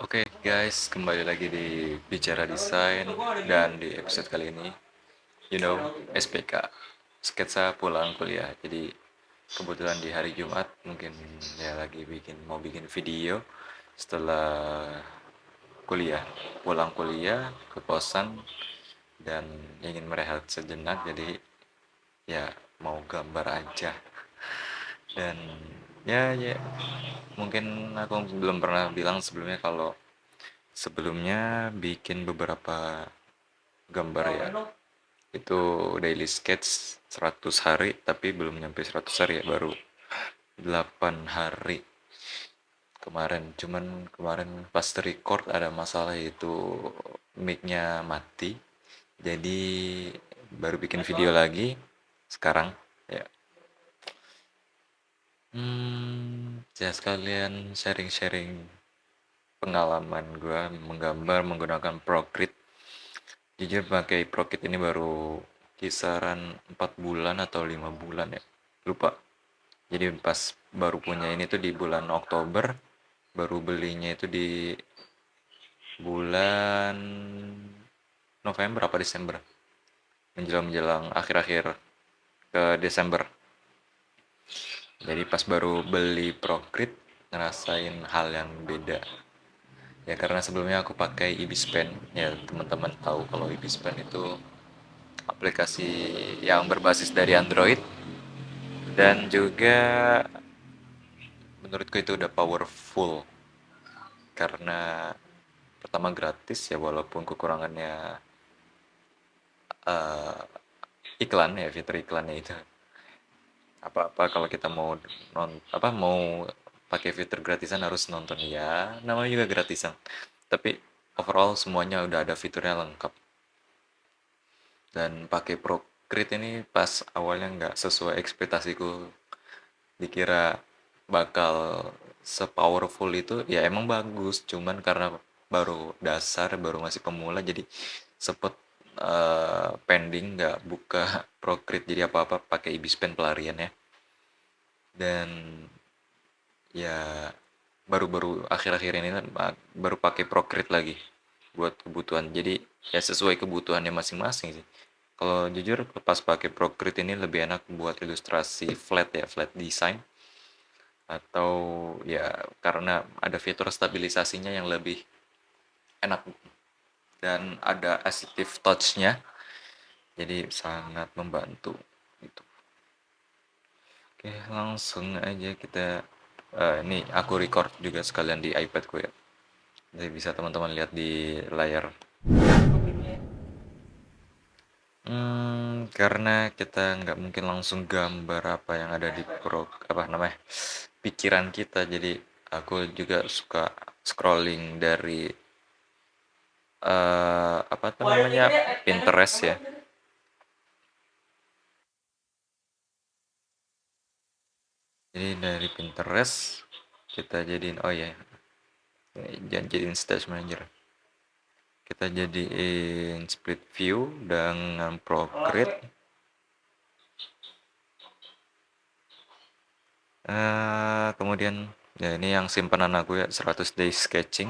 Oke guys, kembali lagi di Bicara Desain dan di episode kali ini, SPK, sketsa pulang kuliah. Jadi kebetulan di hari Jumat mungkin ya lagi mau bikin video setelah kuliah, pulang kuliah ke kosan dan ingin merehat sejenak. Jadi ya mau gambar aja dan ya mungkin aku belum pernah bilang sebelumnya kalau sebelumnya bikin beberapa gambar ya. Itu daily sketch 100 hari, tapi belum nyampe 100 hari ya, baru 8 hari kemarin. Cuman kemarin pas record ada masalah, yaitu mic-nya mati. Jadi baru bikin video lagi sekarang ya. Ya sekalian sharing-sharing pengalaman gue menggambar menggunakan Procreate. Jujur pakai Procreate ini baru kisaran 4 bulan atau 5 bulan ya. Lupa. Jadi pas baru punya ini tuh di bulan Oktober, baru belinya itu di bulan November apa Desember. Menjelang-menjelang akhir-akhir ke Desember. Jadi pas baru beli Procreate ngerasain hal yang beda. Ya karena sebelumnya aku pakai Ibispen. Ya teman-teman tahu kalau Ibispen itu aplikasi yang berbasis dari Android dan juga menurutku itu udah powerful karena pertama gratis ya, walaupun kekurangannya uh, iklan ya, fitur iklannya itu apa-apa kalau kita mau mau pakai fitur gratisan harus nonton, ya namanya juga gratisan, tapi overall semuanya udah ada fiturnya lengkap. Dan pakai Procreate ini pas awalnya nggak sesuai ekspektasiku, dikira bakal sepowerful itu. Ya emang bagus, cuman karena baru dasar, baru masih pemula, jadi sempet pending nggak buka Procreate, jadi apa-apa pakai Ibispen pelarian ya. Dan ya baru-baru akhir-akhir ini kan baru pakai Procreate lagi buat kebutuhan, jadi ya sesuai kebutuhannya masing-masing sih. Kalau jujur pas pakai Procreate ini lebih enak buat ilustrasi flat ya, flat design, atau ya karena ada fitur stabilisasinya yang lebih enak dan ada assistive touch-nya, jadi sangat membantu gitu. Oke, langsung aja kita ini aku record juga sekalian di iPadku ya, jadi bisa teman-teman lihat di layar. Karena kita nggak mungkin langsung gambar apa yang ada di apa namanya, pikiran kita. Jadi aku juga suka scrolling dari apa tuh namanya, Pinterest ya. Jadi dari Pinterest kita jadiin, oh ya, jangan jadiin stage manager. Kita jadiin split view dengan Procreate. Kemudian ya ini yang simpanan aku ya, 100 days sketching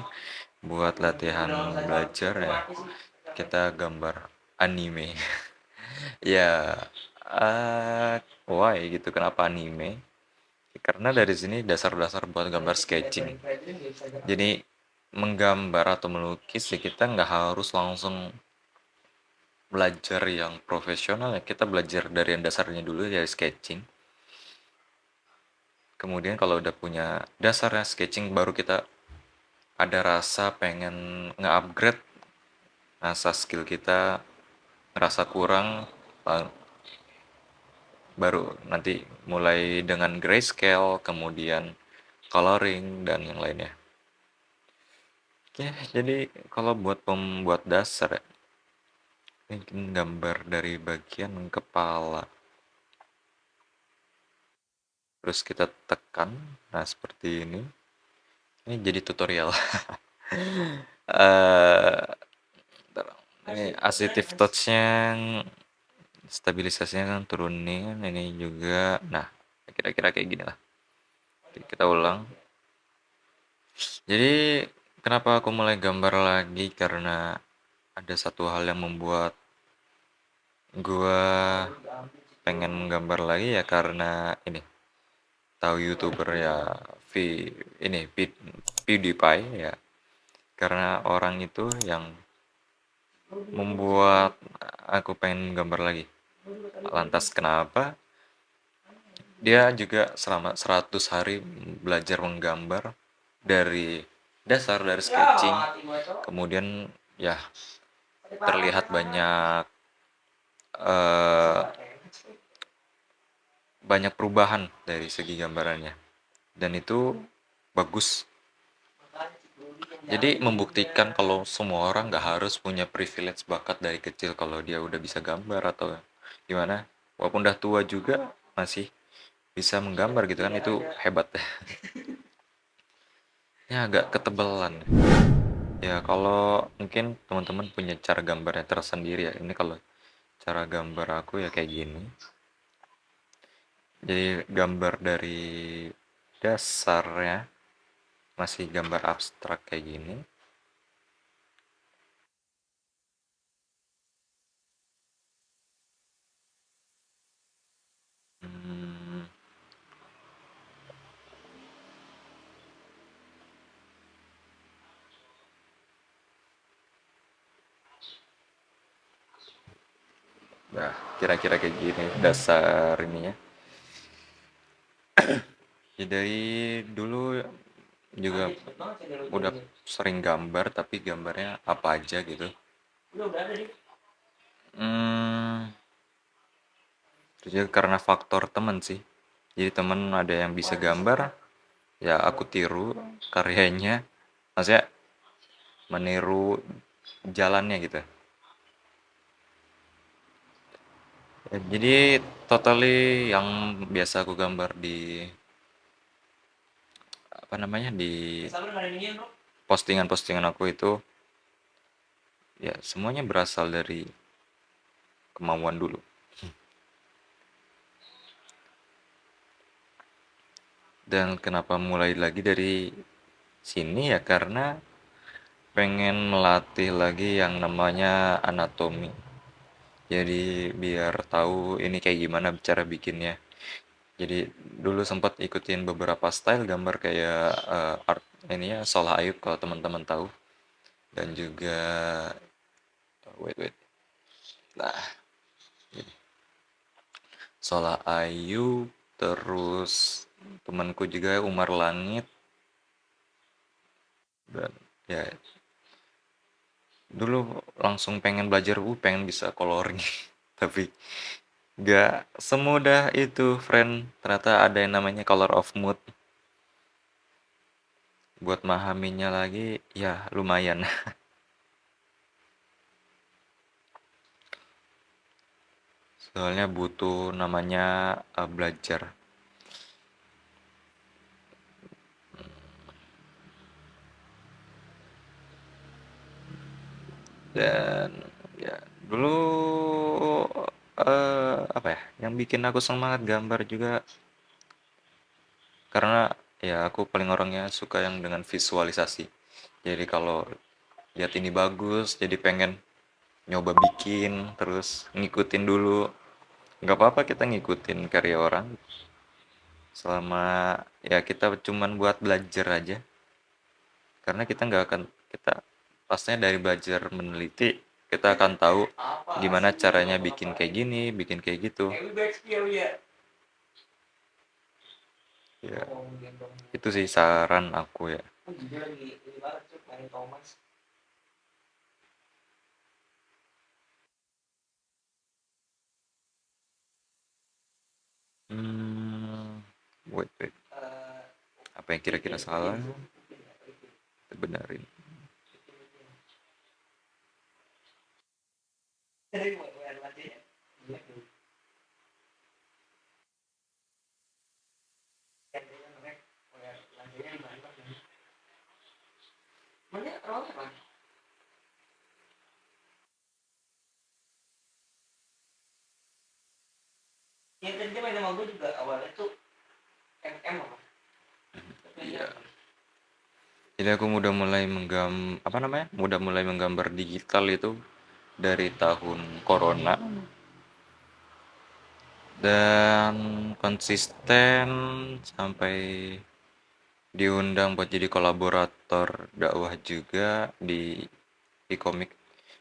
buat latihan belajar ya. Kita gambar anime. Ya, why gitu, kenapa anime? Karena dari sini dasar-dasar buat gambar sketching. Jadi menggambar atau melukis ya kita nggak harus langsung belajar yang profesional ya, kita belajar dari yang dasarnya dulu, dari sketching. Kemudian kalau udah punya dasarnya sketching, baru kita ada rasa pengen nge-upgrade, rasa skill kita ngerasa kurang, baru nanti mulai dengan grayscale, kemudian coloring dan yang lainnya. Oke, jadi kalau buat pembuat dasar ya, ini gambar dari bagian kepala, terus kita tekan, nah seperti ini jadi tutorial. eh ini assistive touch-nya, stabilisasinya kan turunin, ini juga, nah kira-kira kayak gini lah. Oke, kita ulang. Jadi kenapa aku mulai gambar lagi karena ada satu hal yang membuat gua pengen menggambar lagi ya karena ini tahu YouTuber ya ini PewDiePie ya karena orang itu yang membuat aku pengen gambar lagi. Lantas kenapa? Dia juga selama 100 hari belajar menggambar dari dasar dari sketching. Kemudian ya terlihat eh, banyak perubahan dari segi gambarannya dan itu bagus. Jadi membuktikan kalau semua orang nggak harus punya privilege bakat dari kecil kalau dia udah bisa gambar atau gimana. Walaupun udah tua juga masih bisa menggambar gitu kan itu hebat. Ya agak ketebalan. Ya kalau mungkin teman-teman punya cara gambarnya tersendiri ya. Ini kalau cara gambar aku ya kayak gini. Jadi gambar dari dasarnya masih gambar abstrak kayak gini. Hmm, nah, kira-kira kayak gini dasar ininya. Ya dari dulu juga udah sering gambar tapi gambarnya apa aja gitu. Hmm, itu juga karena faktor temen sih. Jadi temen ada yang bisa gambar, ya aku tiru karyanya. Maksudnya meniru jalannya gitu. Ya, jadi totally yang biasa aku gambar di apa namanya di postingan-postingan aku itu ya semuanya berasal dari kemauan dulu. Dan kenapa mulai lagi dari sini ya karena pengen melatih lagi yang namanya anatomi. Jadi biar tahu ini kayak gimana cara bikinnya. Jadi dulu sempat ikutin beberapa style gambar kayak art ini ya Solah Ayub kalau teman-teman tahu dan juga wait nah Solah Ayub terus temanku juga Umar Langit dan ya dulu langsung pengen belajar pengen bisa coloring tapi gak semudah itu friend ternyata ada yang namanya color of mood buat memahaminya lagi ya lumayan. Soalnya butuh namanya belajar dan ya dulu apa ya yang bikin aku semangat gambar juga karena ya aku paling orangnya suka yang dengan visualisasi. Jadi kalau lihat ini bagus jadi pengen nyoba bikin terus ngikutin dulu. Nggak apa-apa kita ngikutin karya orang selama ya kita cuman buat belajar aja karena kita nggak akan kita pastinya dari belajar meneliti kita akan tahu gimana caranya bikin kayak gini bikin kayak gitu ya itu sih saran aku ya. hmm, wait apa yang kira-kira salah kita benerin. Iya Jadi aku udah mulai apa namanya? Udah mulai menggambar digital itu dari tahun corona dan konsisten sampai diundang buat jadi kolaborator dakwah juga di e-komik.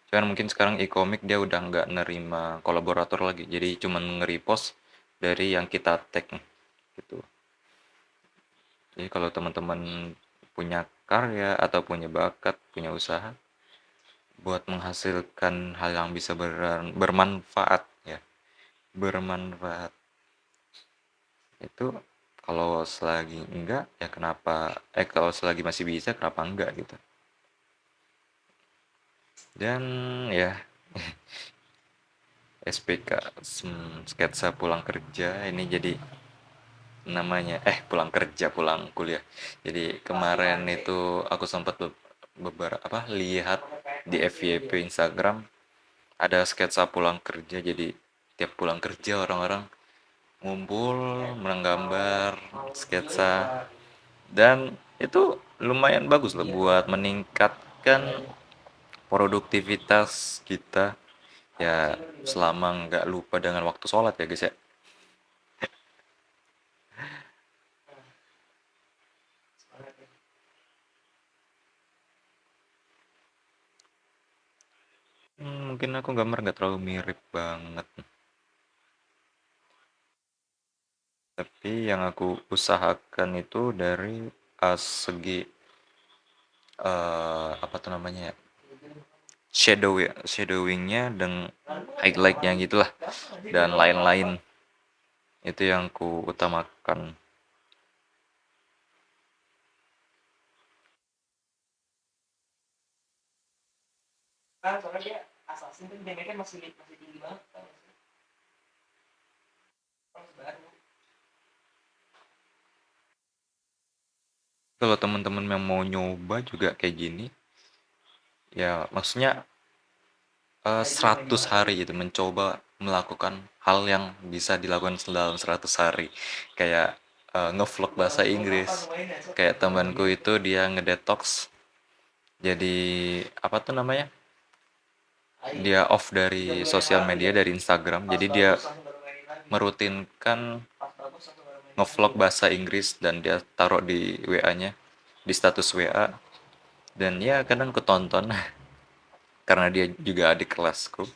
Cuman mungkin sekarang e-komik dia udah nggak nerima kolaborator lagi, jadi cuman nge-repost dari yang kita tag gitu. Jadi kalau teman-teman punya karya atau punya bakat, punya usaha buat menghasilkan hal yang bisa bermanfaat ya, bermanfaat itu kalau selagi enggak ya kenapa kalau selagi masih bisa kenapa enggak gitu. Dan ya SPK sketsa pulang kerja ini jadi namanya pulang kerja pulang kuliah. Jadi kemarin itu aku sempat beberapa apa lihat di FYP Instagram ada sketsa pulang kerja, jadi tiap pulang kerja orang-orang ngumpul menggambar sketsa dan itu lumayan bagus loh buat meningkatkan produktivitas kita ya selama nggak lupa dengan waktu sholat ya guys ya. Mungkin aku gambar nggak terlalu mirip banget, tapi yang aku usahakan itu dari segi apa tuh namanya ya, shadowingnya dan highlightnya gitulah dan lain-lain itu yang ku utamakan. Kalau teman-teman yang mau nyoba juga kayak gini ya maksudnya 100 hari gitu mencoba melakukan hal yang bisa dilakukan dalam 100 hari kayak ngevlog bahasa Inggris. Kayak temanku itu dia ngedetox, jadi apa tuh namanya, dia off dari sosial media, dari Instagram, jadi dia merutinkan ngevlog bahasa Inggris dan dia taruh di WA-nya, di status WA, dan ya kadang ketonton karena dia juga adik kelasku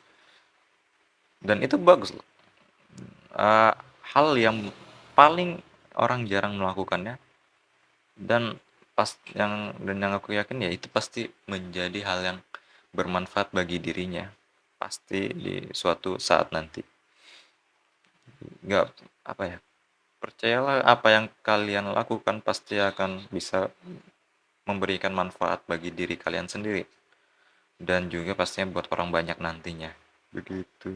dan itu bagus loh. Eh, Hal yang paling orang jarang melakukannya dan yang aku yakin ya itu pasti menjadi hal yang bermanfaat bagi dirinya pasti di suatu saat nanti. Nggak apa ya, percayalah apa yang kalian lakukan pasti akan bisa memberikan manfaat bagi diri kalian sendiri dan juga pastinya buat orang banyak nantinya begitu.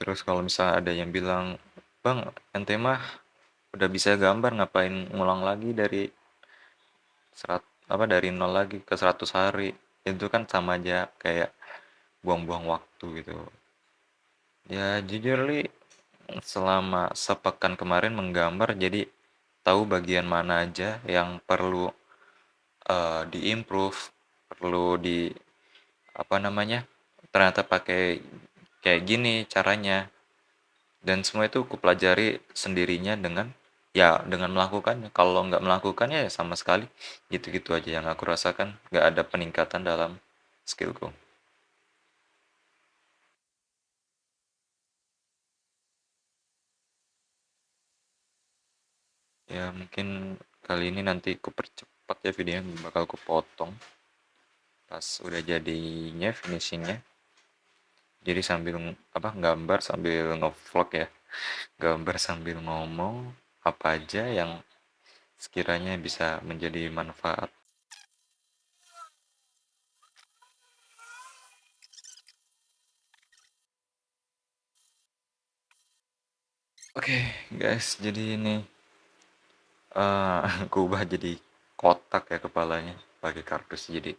Terus kalau misalnya ada yang bilang, bang ente mah udah bisa gambar ngapain ngulang lagi dari dari nol lagi ke 100 hari, itu kan sama aja kayak buang-buang waktu gitu. Ya jujur li selama sepekan kemarin menggambar jadi tahu bagian mana aja yang perlu diimprove, perlu di apa namanya, ternyata pakai kayak gini caranya, dan semua itu kupelajari sendirinya dengan melakukannya. Kalau nggak melakukannya ya sama sekali gitu-gitu aja, yang aku rasakan nggak ada peningkatan dalam skillku. Ya mungkin kali ini nanti ku percepat ya videonya, bakal ku potong pas udah jadinya finishingnya, jadi sambil gambar sambil ngevlog ya, gambar sambil ngomong apa aja yang sekiranya bisa menjadi manfaat. Oke guys, jadi ini aku ubah jadi kotak ya kepalanya, pakai kardus jadi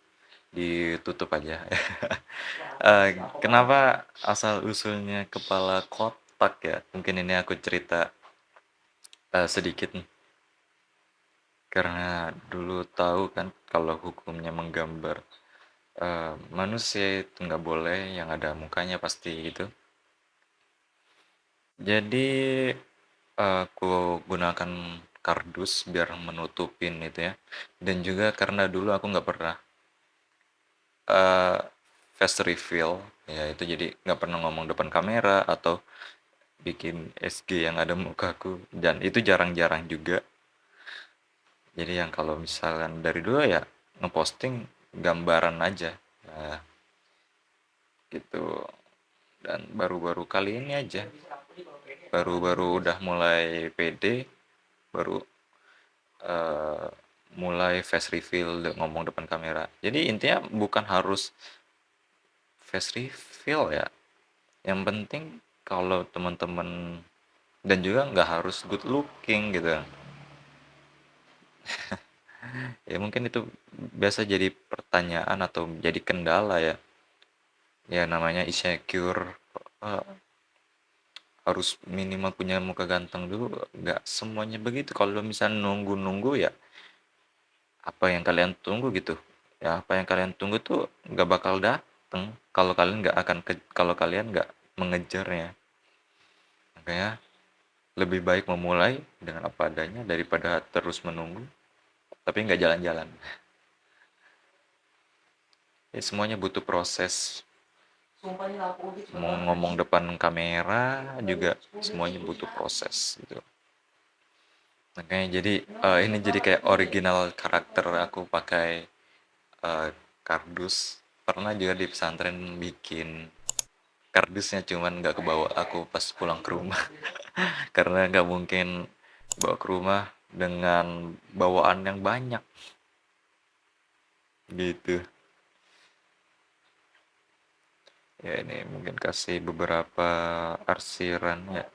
ditutup aja. Kenapa asal usulnya kepala kotak? otak ya. Mungkin ini aku cerita sedikit nih. Karena dulu tahu kan kalau hukumnya menggambar manusia itu nggak boleh yang ada mukanya pasti gitu. Jadi aku gunakan kardus biar menutupin itu ya. Dan juga karena dulu aku nggak pernah eh, face reveal, ya itu jadi nggak pernah ngomong depan kamera atau bikin SG yang ada mukaku, dan itu jarang-jarang juga. Jadi yang kalau misalkan dari dulu ya ngeposting gambaran aja, nah, gitu. Dan baru-baru kali ini aja, baru-baru udah mulai pede, baru eh, mulai face reveal ngomong depan kamera. Jadi intinya bukan harus face reveal ya, yang penting kalau teman-teman, dan juga nggak harus good looking gitu ya. Mungkin itu biasa jadi pertanyaan atau jadi kendala ya, ya namanya insecure. Eh, harus minimal punya muka ganteng dulu, nggak semuanya begitu. Kalau misalnya nunggu-nunggu ya apa yang kalian tunggu gitu, ya apa yang kalian tunggu tuh nggak bakal dateng kalau kalian nggak akan kalau kalian nggak mengejarnya. Makanya lebih baik memulai dengan apa adanya daripada terus menunggu tapi nggak jalan-jalan. Ya, semuanya butuh proses. Mau ngomong depan kamera juga semuanya butuh proses gitu. Makanya jadi ini jadi kayak original karakter aku pakai kardus. Pernah juga di pesantren bikin kardusnya, cuman nggak kebawa aku pas pulang ke rumah. Karena nggak mungkin bawa ke rumah dengan bawaan yang banyak gitu. Ya ini mungkin kasih beberapa arsiran ya.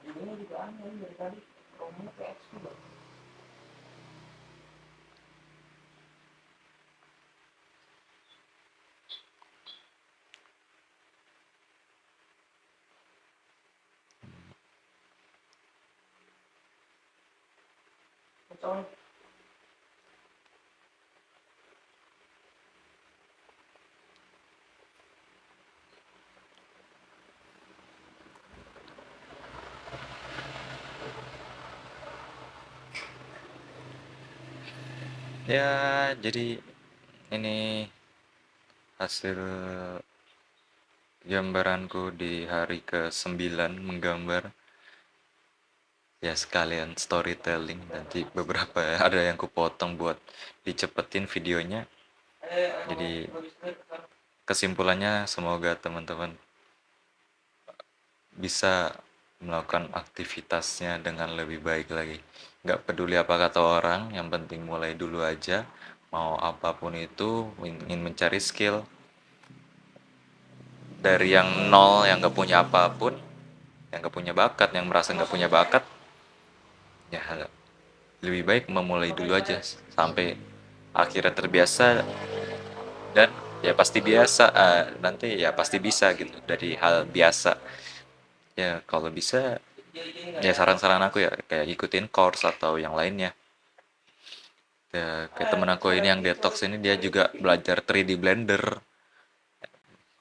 Ya jadi ini hasil gambaranku di hari ke-9 menggambar. Ya sekalian storytelling, nanti beberapa ada yang kupotong buat dicepetin videonya. Jadi kesimpulannya semoga teman-teman bisa melakukan aktivitasnya dengan lebih baik lagi. Nggak peduli apa kata orang, yang penting mulai dulu aja. Mau apapun itu, ingin mencari skill dari yang nol, yang nggak punya apapun, yang nggak punya bakat, yang merasa nggak punya bakat, ya lebih baik memulai dulu aja sampai akhirnya terbiasa, dan ya pasti biasa, nanti ya pasti bisa gitu dari hal biasa. Ya kalau bisa, ya saran-saran aku ya kayak ikutin course atau yang lainnya. Ya, kayak temen aku ini yang detox ini, dia juga belajar 3D Blender,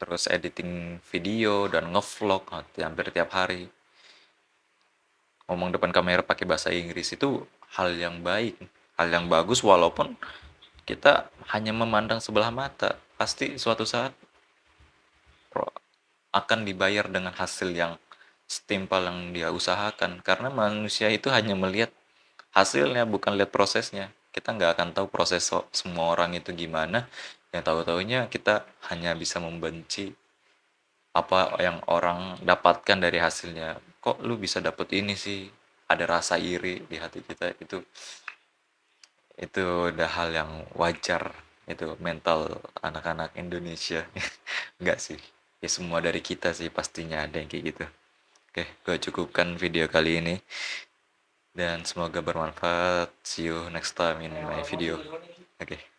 terus editing video dan ngevlog hampir tiap hari. Ngomong depan kamera pakai bahasa Inggris itu hal yang baik, hal yang bagus, walaupun kita hanya memandang sebelah mata. Pasti suatu saat akan dibayar dengan hasil yang setimpal yang dia usahakan. Karena manusia itu hanya melihat hasilnya, bukan lihat prosesnya. Kita nggak akan tahu proses semua orang itu gimana. Yang tahu-tahunya kita hanya bisa membenci apa yang orang dapatkan dari hasilnya. Kok lu bisa dapet ini sih? Ada rasa iri di hati kita. Itu udah hal yang wajar. Itu mental anak-anak Indonesia. Enggak sih, ya semua dari kita sih pastinya ada yang kayak gitu. Oke, gue cukupkan video kali ini dan semoga bermanfaat. See you next time in my video. Oke.